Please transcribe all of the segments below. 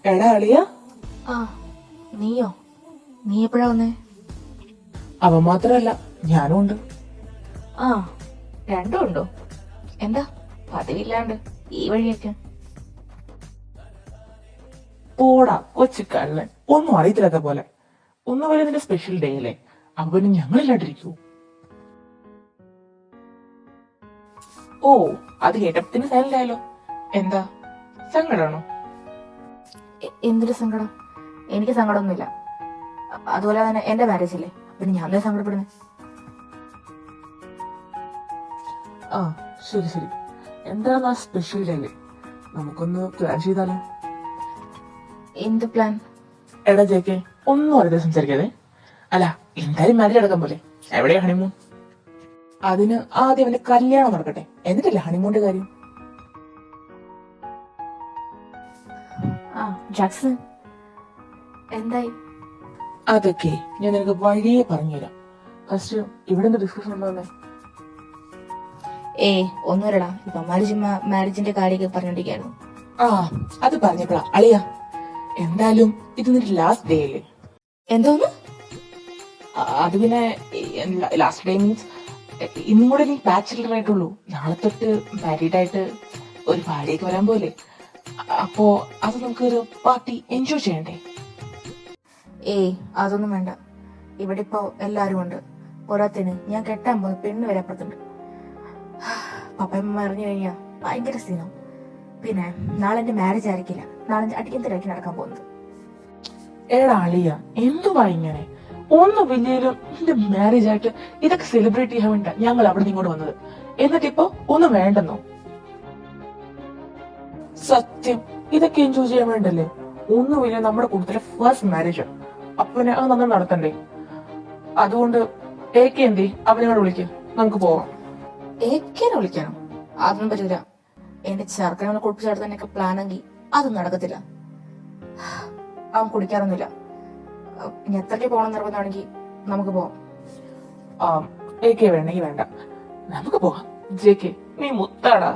എടാ അളിയ, ആ നീയോ? നീ എപ്പോഴാ വന്നേ? അവൻ മാത്രല്ല ഞാനും ഉണ്ട്. ആ രണ്ടും ഉണ്ടോ? എന്താ പതിവില്ലാണ്ട് ഈ വഴിയൊക്കെ? പോടാ കൊച്ചു കള്ളൻ, ഒന്നും അറിയത്തില്ലാത്ത പോലെ. ഒന്നും വരെ നിന്റെ സ്പെഷ്യൽ ഡേ അല്ലേ, അപ്പൊ പിന്നെ ഞങ്ങളില്ലാണ്ടിരിക്കൂ. ഓ, അത് കേട്ടപ്പത്തിന് സൈലന്റ് ആയാലോ? എന്താ സങ്കടാണോ? എന്തൊരു സങ്കടം? എനിക്ക് സങ്കടമൊന്നുമില്ല. അതുപോലെ തന്നെ എന്റെ മാരേജ് അല്ലേ, പിന്നെ ഞാൻ തന്നെ സങ്കടപ്പെടുന്നേ. ആ ശരി ശരി, എന്താണ് ആ സ്പെഷ്യൽ ഡേ അല്ലേ, നമുക്കൊന്ന് പ്ലാൻ ചെയ്താലോ? എന്ത് പ്ലാൻ? എടാ ജേക്കെ, ഒന്നും അറിയാതെ സംസാരിക്കാതെ. അല്ല, എന്തായാലും മാരേജ് അടക്കം പോലെ എവിടെയാ ഹണിമൂൺ? അതിന് ആദ്യം അവന്റെ കല്യാണം നടക്കട്ടെ, എന്നിട്ടല്ലേ ഹണിമൂണിന്റെ കാര്യം. ആ ജാക്സൺ എന്തായി? അതൊക്കെ ഞാൻ നിനക്ക് വഴിയെ പറഞ്ഞുതരാം. ഫസ്റ്റ് ഇവിടെ നിന്ന് ഡിസ്കഷൻ ഉണ്ടോന്നേ. ഒന്നുമില്ലടാ, ഇപ്പൊ മാരേജിന്റെ കാര്യമൊക്കെ പറഞ്ഞോണ്ടിരിക്കായിരുന്നു. ആ അത് പറഞ്ഞപ്പോഴാ അളിയ, എന്തായാലും ഇത് നിന്റെ ലാസ്റ്റ് ഡേ അല്ലേ? എന്തോന്ന്? അത് പിന്നെ ലാസ്റ്റ് ഡേ മീൻസ് ഇന്നും കൂടെ നീ ബാച്ചിലർ ആയിട്ടുള്ളൂ. നാളെ തൊട്ട് മാരീഡ് ആയിട്ട് ഒരു പാടിയൊക്കെ വരാൻ പോലെ. അപ്പോ അത് നമുക്കൊരു പാർട്ടി എൻജോയ് ചെയ്യണ്ടേ? അതൊന്നും വേണ്ട. ഇവിടെ ഇപ്പോ എല്ലാരും ഉണ്ട്. പോരാത്തിന് ഞാൻ കെട്ടാൻ പോകുന്ന പെണ്ണ് വരെ അപ്പുറത്തുണ്ട്. പപ്പയമ്മ അറിഞ്ഞു കഴിഞ്ഞാ ഭയങ്കര സീനം. പിന്നെ നാളെ എന്റെ മാരേജ് ആയിരിക്കില്ല, നാളെ അടിക്കൻ തിരക്കി നടക്കാൻ പോകുന്നത്. ഏടാ അളിയ, എന്തുവാ ഇങ്ങനെ? ഒന്ന് വലിയാലും നിന്റെ മാരേജ് ആയിട്ട് ഇതൊക്കെ സെലിബ്രേറ്റ് ചെയ്യാൻ വേണ്ട ഞങ്ങൾ അവിടെ നിന്ന് ഇങ്ങോട്ട് വന്നത്. എന്നിട്ടിപ്പോ ഒന്നും വേണ്ടെന്നോ? സത്യം, ഇതൊക്കെ എൻജോയ് ചെയ്യാൻ വേണ്ടല്ലേ? ഒന്നുമില്ല, നമ്മുടെ കുടുംബത്തിലെ ഫസ്റ്റ് മാരേജ്. അപ്പൊ പിന്നെ അത് നമ്മൾ നടത്തണ്ടേ? അതുകൊണ്ട് എന്തേ അവനോട് വിളിക്ക, നമുക്ക് പോവാം. ഏക്കനെ വിളിക്കണം? അതൊന്നും പറ്റില്ല. എന്റെ ചെറുക്കനെ കുളിപ്പിച്ചെടുത്ത് തന്നെയൊക്കെ പ്ലാനെങ്കിൽ അതൊന്നും നടക്കത്തില്ല. അവൻ കുടിക്കാറൊന്നുമില്ല. ഇനി എത്രയ്ക്ക് പോകണം നിർബന്ധമാണെങ്കിൽ നമുക്ക് പോവാം. വേണ്ടെങ്കിൽ വേണ്ട, നമുക്ക് പോവാം. ജെക്കെ, നീ മുത്താടാ.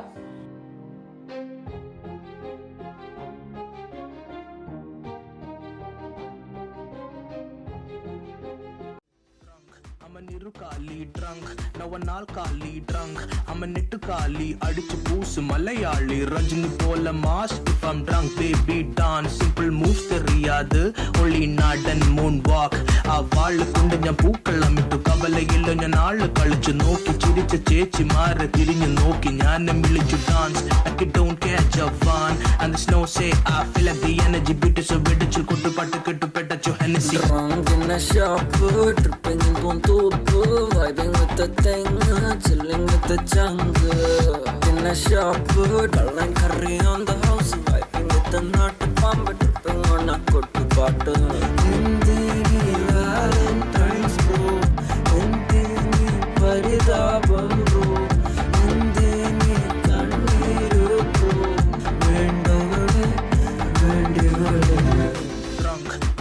കാലി ഡ്രങ്ക് നവനാൽ കാലി ഡ്രങ്ക് അമ്മ നെട്ട് കാലി അടിച്ചു പൂസ് മലയാളി രജനി പോലെ mass if I'm drunk baby dance simple moves തെറിയാത് ഒളി നാടൻ മൂൺ വാക്ക് ആ വാള് കൊണ്ട് ഞാൻ പൂക്കള്ളം ഇട്ടു കവലയില്ല ഞാൻ ആള് കളിച്ചു നോക്കി ചിരിച്ച ചേച്ചിമാരെ തിരിഞ്ഞു നോക്കി ഞാൻ വിളിച്ചു dance I don't catch a fun and the snow say I feel like the energy beat is so വെടിച്ചു കൊട്ടുപാട്ട് കെട്ടുപെട്ടു Hennessy drunk in the shop tripping in Pontopo vibing with the thing chilling with the jungle in the shop darling curry on the house vibing with the nut bomb tripping on a കൊട്ടുപാട്ട് Indian valentines bro Indian പരിതാപം bro Indian കണ്ണീരു bro വേണ്ടവളെ വേണ്ടിവളെ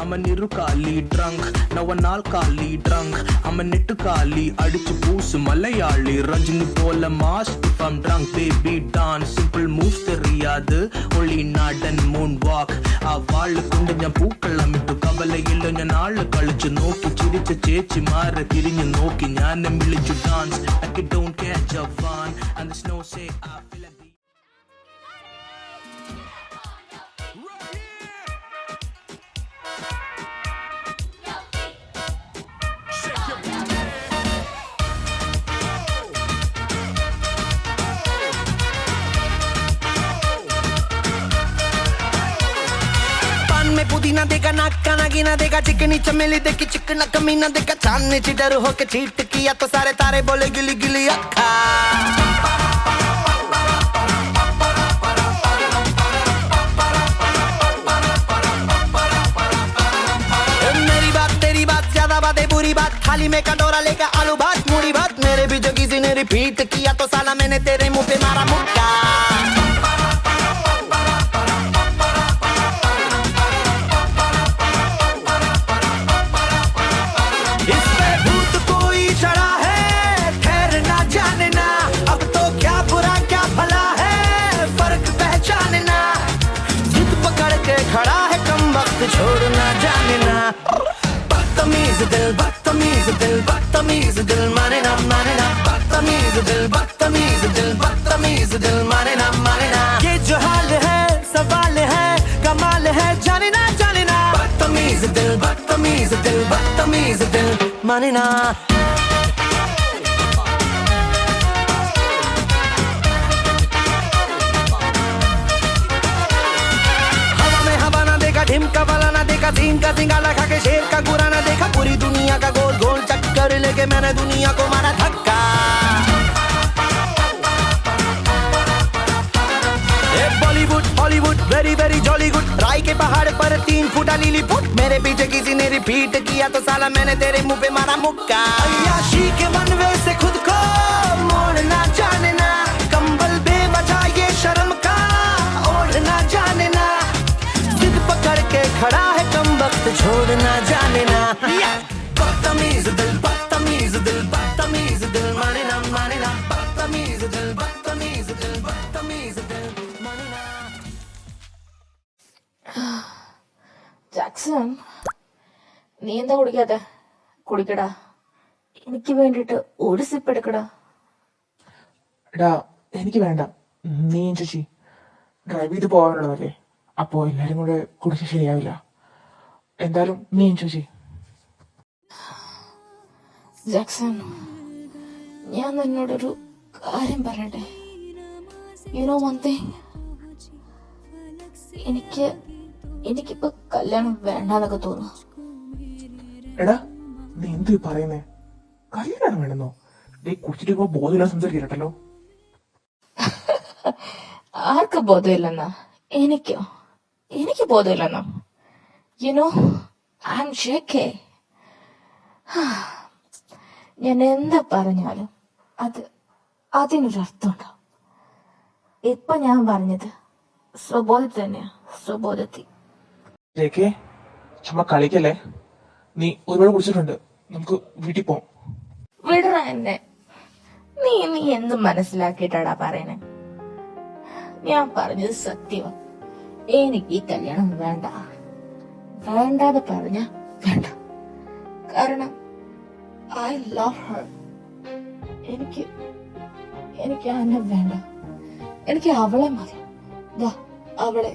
I'm a niru kali drunk നവനാൽ കാലി drunk അമ്മ നെട്ട് കാലി അടിച്ചു പൂസ് മലയാളി രജനി പോലെ mass if I'm drunk baby dance simple moves തെറിയാത് ഒളി നാടൻ മൂൺ വാക്ക് ആ വാള് കൊണ്ട് ഞാൻ പൂക്കള്ളം ഇട്ടു കവലയില്ല ഞാൻ ആള് കളിച്ചു നോക്കി ചിരിച്ച ചേച്ചിമാരെ തിരിഞ്ഞു നോക്കി ഞാൻ വിളിച്ചു dance I don't catch a fun and the snow say I feel like पुदीना देखा नाका नागिना देखा चिकनी चमेली देखी चिकना कमीना देखा चांदनी चिटर होके चीट किया तो सारे तारे बोले गिली गिली अक्खा मेरी बात तेरी बात ज्यादा बातें बुरी बात थाली में कटोरा लेकर आलू भात मूड़ी भात मेरे भी जो किसी ने रिपीट किया तो साला मैंने तेरे मुंह पे मारा मुक्का खड़ा है बदतमीज दिल माने ना ये जो हाल है सवाल है कमाल है जाने ना बदतमीज दिल माने ना हवा में हवा ना देखा ढिमका वाला ना देखा सीन का सिंगाला खा के शेर का गुरा ना देखा पूरी दुनिया का गोल गोल चक्कर लेके मैंने दुनिया को मारा धक्का Bollywood Hollywood very very jolly good राय के पहाड़ पर 3 फुटा लीली फुट मेरे पीछे किसी ने रिपीट किया तो साला मैंने तेरे मुंह पे मारा मुक्का अय्याशी के वनवे से खुद को मोड़ना जाने ना कंबल बेवजह ये शर्म का ओढ़ना जाने ना जिद पकड़ के खड़ा है कम वक्त छोड़ना जाने ना बदतमीज दिल माने ना बदतमीज दिल माने ना ജാക്സൺ, നീ എന്താ കുടിക്കാത്ത? കുടിക്കടാ, എനിക്ക് വേണ്ടിട്ട് ഒരു സിപ്പ് എടുക്കടാ. എടാ എനിക്ക് വേണ്ട, നീയും ചേച്ചി ഡ്രൈവ് ചെയ്ത് പോകാനുള്ളതല്ലേ, അപ്പോ എല്ലാരും കൂടെ കുടിച്ച് ശരിയാവില്ല. എന്തായാലും നീയും ചേച്ചി. ജാക്സൺ, ഞാൻ നിന്നോടൊരു കാര്യം പറയട്ടെ. യു നോ വൺ തിങ്, എനിക്കിപ്പോ കല്യാണം വേണ്ടാന്നൊക്കെ തോന്നുന്നു. എടാ നീ എന്ത് പറയുന്നേ? കല്യാണം വേണമെന്നോ? നീ കുടിച്ചിട്ട് ഇപ്പൊ ബോധമില്ല സംസാരിക്കട്ടോ. ആർക്ക് ബോധമില്ലെന്നാ? എനിക്ക് ബോധമില്ലെന്നോ? You know I am ഷേക്കേ. ഞാൻ എന്താ പറഞ്ഞാലും അതിനൊരർത്ഥം ഉണ്ടാവും. ഇപ്പൊ ഞാൻ പറഞ്ഞത് സ്വബോധത്തിൽ തന്നെയാ, സ്വബോധത്തിൽ. ജേക്കേ ചുമ്മാ കളിക്കല്ലേ, നീ ഒരുപാട് കുടിച്ചിട്ടുണ്ട്, നമുക്ക് വീട്ടിൽ പോവാം. വിടറ എന്നെ. നീ എന്ത് മനസ്സിലാക്കിയിട്ടാടാ പറയണേ? ഞാൻ പറഞ്ഞത് സത്യമാ. എനിക്ക് ഈ കല്യാണം വേണ്ടാതെ പറഞ്ഞ വേണ്ട. കാരണം ഐ ലവ് ഹർ. എനിക്ക് അന്നെ വേണ്ട, എനിക്ക് അവളെ മതി. അവളെ.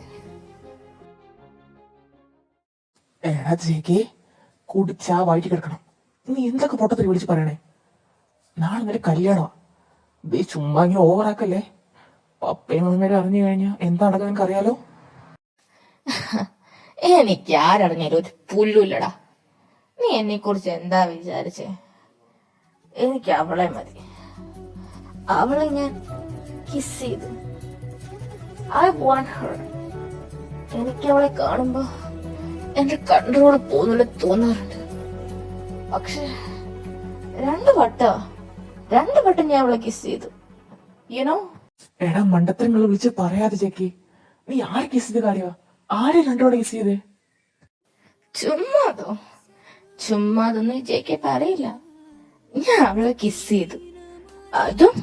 എടാ ജേക്കേ, കുടിച്ചാ വയറ്റി കിടക്കണം. നീ എന്തൊക്കെ പൊട്ടത്തിൽ വിളിച്ച് പറയണേ? നാളെ നിന്റെ കല്യാണമാ. നീ ചുമ്മാ ഇങ്ങനെ ഓവറാക്കല്ലേ. പപ്പയും മമ്മേരെ അറിഞ്ഞു കഴിഞ്ഞാ എന്താ നടക്കുക നിനക്ക് അറിയാലോ. എനിക്ക് ആരറിഞ്ഞാലും ഒരു പുല്ലുല്ലടാ. നീ എന്നെ കുറിച്ച് എന്താ വിചാരിച്ചേ? എനിക്ക് അവളെ മതി. അവളെ ഞാൻ കിസ് ചെയ്തു. I want Har. എനിക്ക് അവളെ കാണുമ്പോ എന്റെ കണ്ട്രോൾ പോകുന്നില്ല തോന്നാറുണ്ട്. പക്ഷെ രണ്ടു വട്ടം ഞാൻ അവളെ കിസ് ചെയ്തു. യുനോ. എടാ മണ്ടത്തരങ്ങൾ വിളിച്ച് പറയാതെ ജേക്കേ. നീ ആരെ കിസ് ചെയ്ത കാര്യമാ? ആരെ രണ്ടോടെ കിസ് ചെയ്തേ? ചുമ്മാതൊന്നും ജേക്കെ പറയില്ല. ഞാൻ അവളെ കിസ് ചെയ്തു. അതും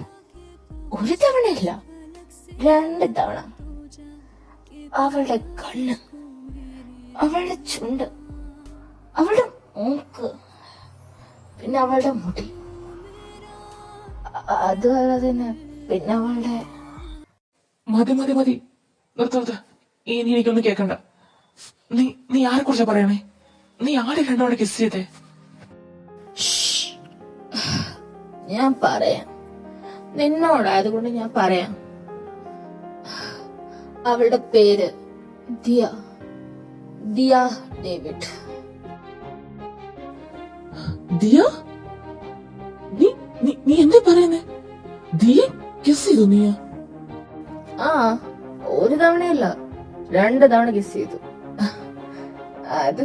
ഒരു തവണയല്ല, 2 തവണ. അവളുടെ കണ്ണ്, അവളുടെ ചുണ്ട്, അവളുടെ മൂക്ക്, പിന്നെ അവളുടെ മുടി. അതുപോലെ തന്നെ പിന്നെ അവളുടെ. മതി നിർത്ത്. ഇനി എനിക്കൊന്നും കേക്കണ്ട. നീ ആരെ കുറിച്ചാ പറയണേ? നീ ആരെ രണ്ടോടെ കിസ് ചെയ്തേ? ഞാൻ പറയാം, നിന്നോടായതുകൊണ്ട് ഞാൻ പറയാം. അവളുടെ പേര് ദിയ ഡേവിഡ്. ദിയ? നീ എന്താ പറയുന്നേ? ദിയ കിസ് ചെയ്തു നീ? ആ, ഒരു തവണയല്ല, 2 തവണ കിസ് ചെയ്തു. അത്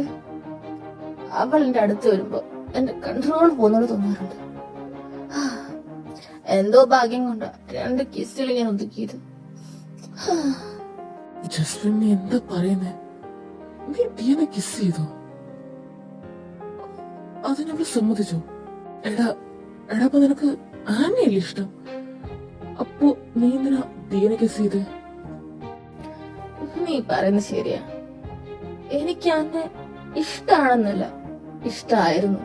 അവൾ എന്റെ അടുത്ത് വരുമ്പോ എന്റെ കൺട്രോൾ പോകുന്നോട് തോന്നാറുണ്ട്. എന്തോ ഭാഗ്യം കൊണ്ട് 2 കിസ്സിൽ ഞാൻ ഒതുക്കിയത്. ജസ്റ്റിൻ നീ എന്താ പറയുന്നേ? നീ ദിയനെ കിസ് ചെയ്തു? അതിനവള് സമ്മതിച്ചോ? എടാ അപ്പൊ നിനക്ക് ആനയല്ലേ ഇഷ്ടം? അപ്പൊ നീ എന്തിനാ ദിയനെ കിസ് ചെയ്തേ? നീ പറയുന്നത് ശരിയാ. എനിക്ക് അന്നെ ഇഷ്ടാണെന്നല്ല, ഇഷ്ടായിരുന്നു.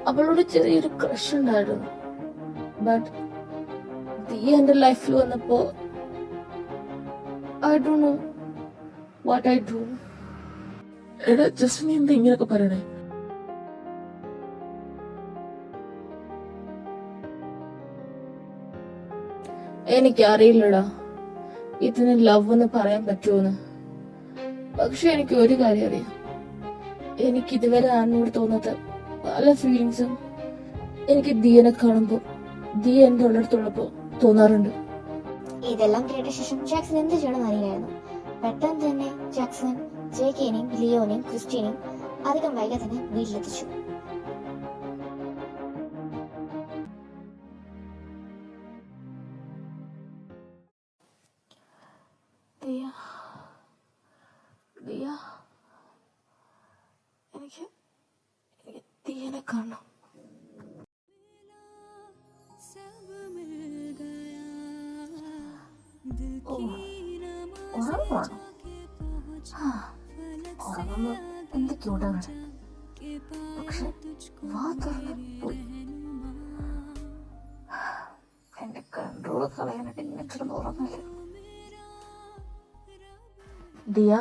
അവളോട് ചെറിയൊരു ക്രഷ് ഉണ്ടായിരുന്നു. ബട്ട് ദിയ എന്റെ ലൈഫിൽ വന്നപ്പോ I don't know what I do. എടാ ജസ്റ്റ് നീ എന്താ ഇങ്ങനെയൊക്കെ പറയണേ? എനിക്കറിയില്ലടാ ഇതിന് ലവ് എന്ന് പറയാൻ പറ്റുമെന്ന്. പക്ഷെ എനിക്ക് ഒരു കാര്യം അറിയാം, എനിക്ക് ഇതുവരെ ആനോട് തോന്നാത്ത പല ഫീലിങ്സും എനിക്ക് ദിയനെ കാണുമ്പോ, ദിയ എന്റെ ഉള്ളിടത്തുള്ളപ്പോ തോന്നാറുണ്ട്. ഇതെല്ലാം കേട്ട ശേഷം ജാക്സൺ എന്ത് ചെയ്യണമെന്ന് അറിയില്ലായിരുന്നു. പെട്ടെന്ന് തന്നെ ജാക്സൺ ജേക്കിനെയും ലിയോനെയും ക്രിസ്റ്റീനെയും അധികം വൈകാതെ തന്നെ വീട്ടിലെത്തിച്ചു. ദിയ, ദിയ, എനിക്ക് ദിയനെ കാണണം. ഓ, ഉറങ്ങുവാണോ? ഉറങ്ങുമ്പോ എന്തൊക്കെ ഉണ്ടാകണം, പക്ഷെ വാ തുറന്ന് പോയി. എന്റെ കൺട്രോള് കളയാനായിട്ട് ഇങ്ങനെ കിടന്ന് ഉറങ്ങില്ല. ദിയ,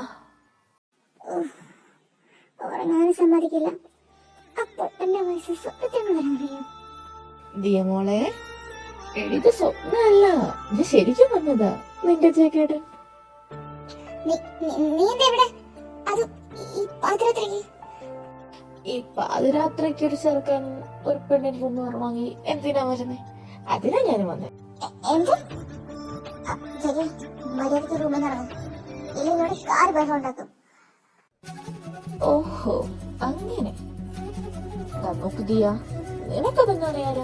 ഉറങ്ങാനും സമ്മതിക്കില്ല. അപ്പോൾ എന്റെ മനസ്സിൽ സ്വപ്നങ്ങൾ വരാൻ കഴിയും. ദിയ മോളെ, ഇത് സ്വപ്നമല്ല, ഇത് ശരിക്കും വന്നതാ നിന്റെ ചേക്കേട്ടൻ. നീ എന്താ ഇവിടെ? അത് ഈ പാതിരാത്രിക്ക്? ഈ പാതിരാത്രിക്ക് ഒരു ചെറുക്കൻ ഒരു പെണ്ണിന് റൂം ഉറങ്ങി എന്തിനാ വരുന്നേ? അതിനാ ഞാൻ വന്നേ. എന്ത്? മര്യാദക്ക് റൂമിൽ നിന്ന് ഇറങ്ങും, ഇല്ലെങ്കിൽ കാർ ബഹളം ഉണ്ടാക്കും. ഓഹോ, അങ്ങനെ. നോക്ക് ദിയ, നിനക്കതെന്നെ അറിയാലോ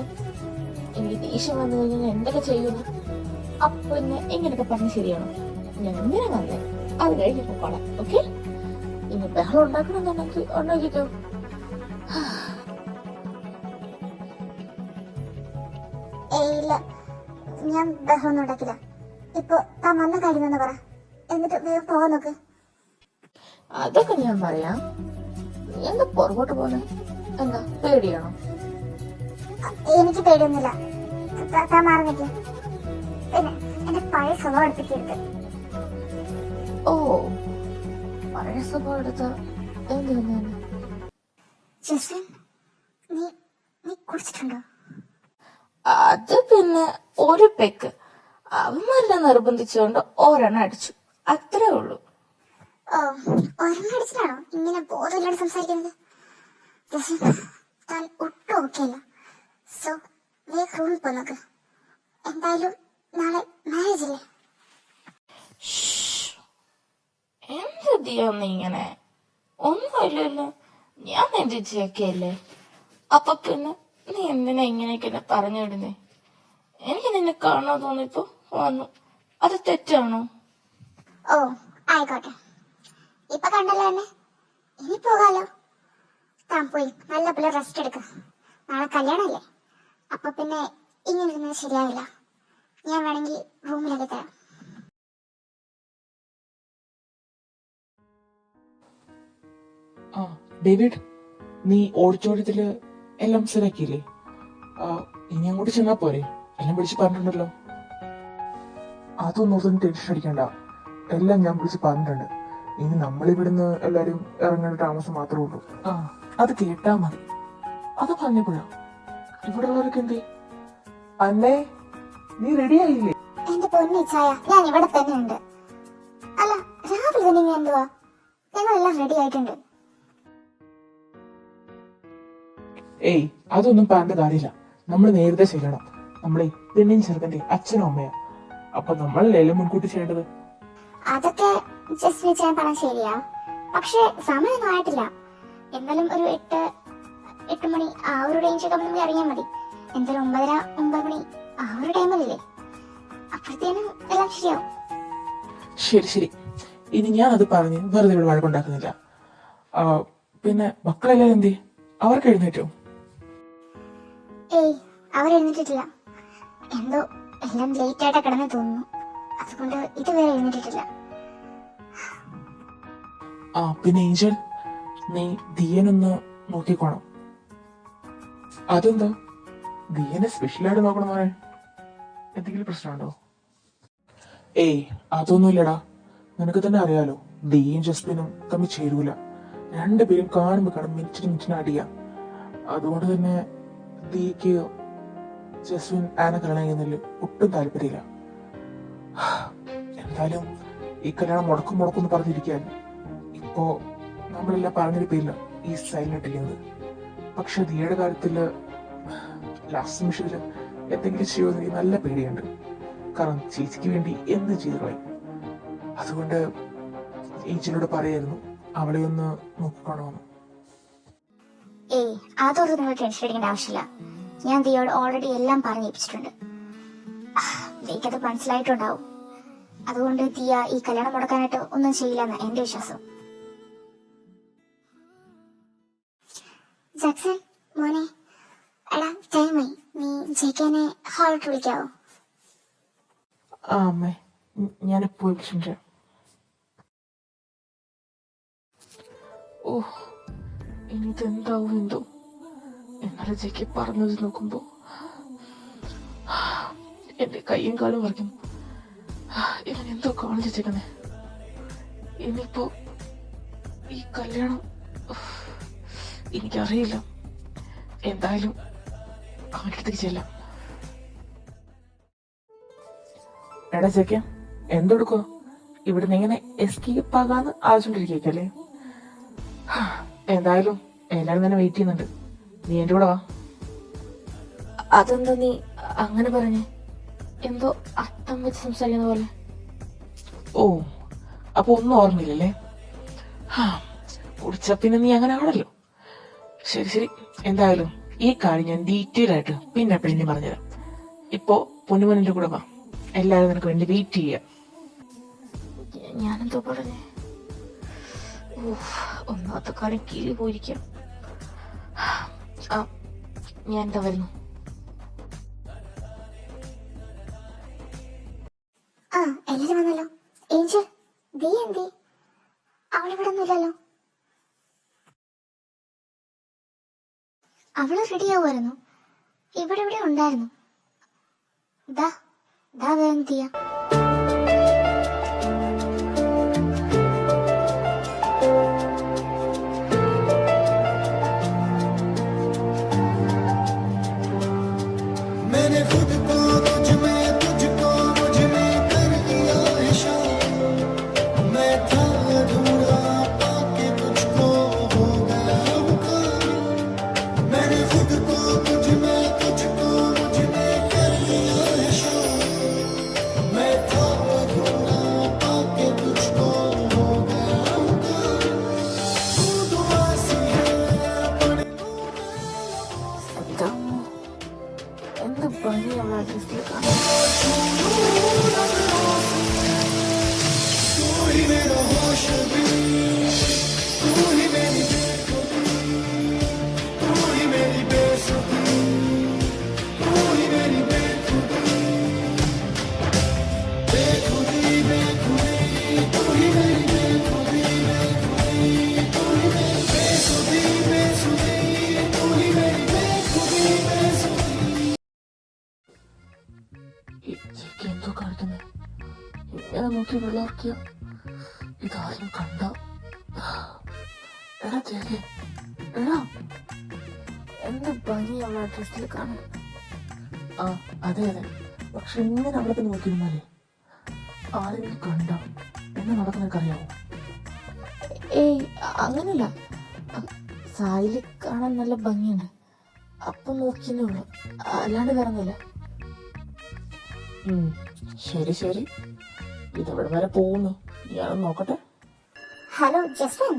എനിക്ക് ദേഷ്യം വന്നു കഴിഞ്ഞാൽ ഞാൻ എന്തൊക്കെ ചെയ്യുന്നു. അപ്പൊ പിന്നെ ഇങ്ങനൊക്കെ പറഞ്ഞ് ശരിയാണോ? ഞാൻ ഇങ്ങനെ വന്നേ, അത് കഴിഞ്ഞ് പോക്കോളാം. ഓക്കെ, ഇനി ബഹളം ഉണ്ടാക്കണമെന്നുണ്ടെങ്കിൽ ഉണ്ടാക്കിക്കോ. ഇല്ല, ഞാൻ ബഹളമൊന്നും ഉണ്ടാക്കില്ല. ഇപ്പൊ താൻ വന്ന കാര്യം എന്ന് പറ, എന്നിട്ട് വേഗം പോകാൻ നോക്ക്. അതൊക്കെ ഞാൻ പറയാം. നീ എന്താ പുറകോട്ട് പോന്നെ? എന്താ പേടിയാണോ? എനിക്ക് പേടിയൊന്നുമില്ല, താൻ മാറി നിൽക്ക്. പിന്നെ എന്റെ പഴയ സ്വഭാവം എടുപ്പിക്കരുത്. ഓ, പഴയ സ്വഭാവം എടുത്ത എന്ത്? ജസ്റ്റിൻ, നീ നീ കുടിച്ചിട്ടുണ്ടോ? അത് പിന്നെ ഒരു പെക്ക് അവന്മാരെ നിർബന്ധിച്ചുകൊണ്ട് ഒരെണ്ണം അടിച്ചു, അത്രേ ഉള്ളൂ. ഓ, ഒരെണ്ണം അടിച്ചിട്ടാണോ ഇങ്ങനെ ബോധമില്ലാണ്ട് സംസാരിക്കുന്നത്? ജസ്റ്റിൻ, താൻ ഒട്ടും ഓക്കെയല്ല. സോ വേഗം റൂമിൽ പോ നോക്ക്. എന്തായാലും നാളെ മാരേജ് അല്ലേ? എന്ത് ദിയാന്ന് ഇങ്ങനെ? ഒന്നുമില്ലല്ലോ, ഞാൻ നിന്റെ ചേക്കയല്ലേ. അപ്പൊ പിന്നെ നീ എന്തിനാ ഇങ്ങനെയൊക്കെ പറഞ്ഞു വിടുന്നേ? എനിക്ക് നിന്നെ കാണാൻ തോന്നിയപ്പോ വന്നു, അത് തെറ്റാണോ? ഓ, ആയിക്കോട്ടെ. ഇപ്പൊ കണ്ടല്ലോ എന്നെ, ഇനി പോകാലോ. താൻ പോയി നല്ല പോലെ റെസ്റ്റ് എടുക്ക. നാളെ കല്യാണമല്ലേ, അപ്പൊ പിന്നെ ഇങ്ങനെ ഇരുന്നത് ശരിയാവില്ല. ഞാൻ വേണമെങ്കിൽ റൂമിലേക്ക് തരാം. ആ ഡേവിഡ്, നീ ഓഡിറ്റോറിയത്തില് എല്ലാം സെലക്ടില്ലേ? ഇനി അങ്ങോട്ട് ചെന്നാ പോരെ? എല്ലാം വിളിച്ച് പറഞ്ഞിട്ടുണ്ടല്ലോ. അതൊന്നും ടെൻഷൻ അടിക്കണ്ട, എല്ലാം ഞാൻ വിളിച്ച് പറഞ്ഞിട്ടുണ്ട്. ഇനി നമ്മളിവിടുന്ന് എല്ലാരും ഇറങ്ങേണ്ട താമസം മാത്രമേ ഉള്ളൂ. ആ, അത് കേട്ടാ മതി. അത് പറഞ്ഞപ്പോഴാ ഇവിടെ ഉള്ളവരൊക്കെ എന്തേ? അന്നേ, നീ റെഡി ആയില്ലേ? എന്റെ പൊന്നി ചായ, ഞാൻ ഇവിടെ തന്നെ ഉണ്ട്. അല്ല, രാവിലെ തന്നെ ഞാൻ എന്തുവാ? ഞങ്ങളെല്ലാം റെഡി ആയിട്ടുണ്ട്. ഏയ്, അതൊന്നും പറഞ്ഞ കാര്യമില്ല. നമ്മൾ നേരത്തെ ചെയ്യണം. നമ്മളെ പെണ്ണിൻ ചെറുക്കന്റെ അച്ഛനും അമ്മയാ. അപ്പൊ നമ്മളല്ലേ മുൻകൂട്ടി ചെയ്യേണ്ടത്? അതൊക്കെ ജസ്റ്റ് വെച്ചാൽ പറഞ്ഞ ശരിയാ, പക്ഷെ സമയമൊന്നും ആയിട്ടില്ല. എന്നാലും ഒരു 8 മണി ആ ഒരു റേഞ്ചൊക്കെ നമുക്ക് അറിയാൻ മതി. എന്തായാലും 9:30 9 മണി ആ ഒരു ടൈമല്ലേ? അപ്പോഴത്തേനും എല്ലാം ശരിയാവും. ശരി ശരി, ഇനി ഞാൻ അത് പറഞ്ഞ് വെറുതെ ഇവിടെ വഴക്കുണ്ടാക്കുന്നില്ല. പിന്നെ മക്കളെല്ലാം എന്തേ? അവർക്ക് എഴുന്നേറ്റോ? ഏയ്, അവരെഴുന്നേറ്റിട്ടില്ല. എന്തോ എല്ലാം ലേറ്റ് ആയിട്ടാ കിടന്നു തോന്നുന്നു, അതുകൊണ്ട് ഇതുവരെ എഴുന്നേറ്റിട്ടില്ല. പിന്നെ ഏഞ്ചൽ, നീ ദിയനൊന്ന് നോക്കിക്കോണം. അതെന്താ നീ എന്നെ സ്പെഷ്യലായിട്ട് നോക്കണം മോനെ? എന്തെങ്കിലും പ്രശ്നമുണ്ടോ? ഏയ് അതൊന്നുമില്ലടാ. നിനക്ക് തന്നെ അറിയാലോ, ദിയും ജസ്മിനും തമ്മിൽ ചേരൂല. രണ്ടുപേരും കാണുമ്പോൾ മിനിറ്റിന് അടിയാ. അതുകൊണ്ട് തന്നെ ദിക്ക് ജസ്മിൻ ആനെ കല്യാണം ചെയ്യുന്നതിൽ ഒട്ടും താല്പര്യമില്ല. എന്തായാലും ഈ കല്യാണം മുടക്കും എന്ന് പറഞ്ഞിരിക്കാൻ ഇപ്പോ നമ്മളെല്ലാം പറഞ്ഞൊരു പേരില്ല ഈ സൈലന്റിരിക്കുന്നത്. പക്ഷെ ദിയുടെ കാര്യത്തില് ലാസ്റ്റ് നിമിഷത്തില് എന്തെങ്കിലും ചെയ്യുമെന്ന് എനിക്ക് നല്ല പേടിയുണ്ട്. കാരണം ചേച്ചിക്ക് വേണ്ടി എന്ത് ചെയ്തു കളയും. അതുകൊണ്ട് ചേച്ചിയോട് പറയായിരുന്നു അവളെ ഒന്ന് നോക്കിക്കോണമെന്ന്. ഏയ് അതൊന്നും നിങ്ങൾ ടെൻഷൻ അടിക്കേണ്ട ആവശ്യമില്ല. ഞാൻ ദിയോട് ഓൾറെഡി എല്ലാം പറഞ്ഞേൽപ്പിച്ചിട്ടുണ്ട്. ദിക്കത് മനസ്സിലായിട്ടുണ്ടാവും. അതുകൊണ്ട് ദിയ ഈ കല്യാണം മുടക്കാനായിട്ട് ഒന്നും ചെയ്യില്ലെന്ന് എന്റെ വിശ്വാസം. ജക്സൺ മോനെ, എടാ ടൈമായി. നീ ജയിക്കാനെ ഹാളിട്ട് വിളിക്കാവോ? ആ അമ്മേ, ഞാനിപ്പോ വിളിച്ചിട്ടുണ്ട്. ഓ ഇനി ഇതെന്താവും എന്തോ. എന്നാലും ജയ്ക്ക് പറഞ്ഞത് നോക്കുമ്പോ എന്റെ കയ്യും കാലും വരയ്ക്കുന്നു. ഇവൻ എന്തോ കാണിച്ചേക്കുന്നേ. ഇനിയിപ്പോ ഈ കല്യാണം എനിക്കറിയില്ല. എന്തായാലും അവൻ്റെ അടുത്തേക്ക് ചെല്ലാം. എടാ ചെക്ക, എന്തെടുക്കുക? ഇവിടുന്ന് എങ്ങനെ എസ്കേപ്പ് ആകാന്ന് ആലോചിച്ചോണ്ടിരിക്കല്ലേ? എന്തായാലും എല്ലാരും തന്നെ വെയിറ്റ് ചെയ്യുന്നുണ്ട്. നീ എന്റെ കൂടെ വാ. അതെന്താ നീ അങ്ങനെ പറഞ്ഞേ? എന്തോ അർത്ഥം വെച്ച് സംസാരിക്കുന്ന പോലെ. ഓ അപ്പൊ ഒന്നും ഓർമ്മയില്ലല്ലേ? കുടിച്ച പിന്നെ നീ അങ്ങനെ ആണല്ലോ. ശരി, എന്തായാലും ഈ കാര്യം ഞാൻ ഡീറ്റെയിൽ ആയിട്ട് പിന്നെ എപ്പോഴും പറഞ്ഞുതരാം. ഇപ്പോ പൊന്നുമോനിന്റെ കൂടെ വാ. എല്ലാരും നിനക്ക് വേണ്ടി വെയിറ്റ് ചെയ്യാം. ഞാനെന്തോ പറഞ്ഞേ? ഒന്നാമത്തെ കാര്യം കീഴി പോയിരിക്കാം. ഞാൻ എന്താ വരുന്നു. ആ എല്ലാരും വന്നല്ലോ. ഏഞ്ചൽ, ദിയ എന്തേ? അവളിവിടെ ഒന്നുമില്ലല്ലോ. അവള് റെഡിയാവുമായിരുന്നു. ഇവിടെ ഉണ്ടായിരുന്നു. ദാ വേഗം ദിയ. मैंने खुद को मुझ में तुझको मुझ में कर दिया है शाम। मैं था अधूरा पाके तुझको हो गया हूँ कामिल। मैंने खुद को मुझ में तुझको मुझ में कर दिया है शाम। मैं था अधूरा पाके तुझको हो गया हूँ कामिल। तू दुआ सी है अपने എന്ത് ഭംഗിയുള്ള ഡ്രസ്സിൽ കാണാൻ. तू ही मेरा होश भी, तू ही मेरी बेखुदी, तू ही मेरी बेसुधी, तू ही मेरी बेखुदी, बेखुदी बेखुदी, तू ही मेरी बेखुदी बेखुदी, तू ही मेरी बेसुधी बेसुधी, तू ही मेरी बेखुदी बेसुधी। ഈ ജയ്ക്ക് എന്തോ കാണിക്കുന്നേ? ഇങ്ങനെ നോക്കി വെള്ളാക്കിയ ഇതാരും കണ്ട. എടാ ജയ്ക്ക്, എടാ. എന്ത് ഭംഗിയുള്ള ഡ്രസ്സിൽ കാണാൻ. ആ അതെ, പക്ഷെ ഇങ്ങനെ അവിടെ തന്നെ നോക്കിയിരുന്നാലേ ആരെങ്കിലും കണ്ട എന്നെ നടക്കുന്നറിയാവോ? ഏയ് അങ്ങനല്ല. സായില് കാണാൻ നല്ല ഭംഗിയുണ്ട്. അപ്പൊ നോക്കിയേ ഉള്ളു, അല്ലാണ്ട് വേറൊന്നുമില്ല. ശരി, ഇതെവിടെ വരെ പോകുന്നു? ഞാനൊന്ന് നോക്കട്ടെ. Hello Jasmine,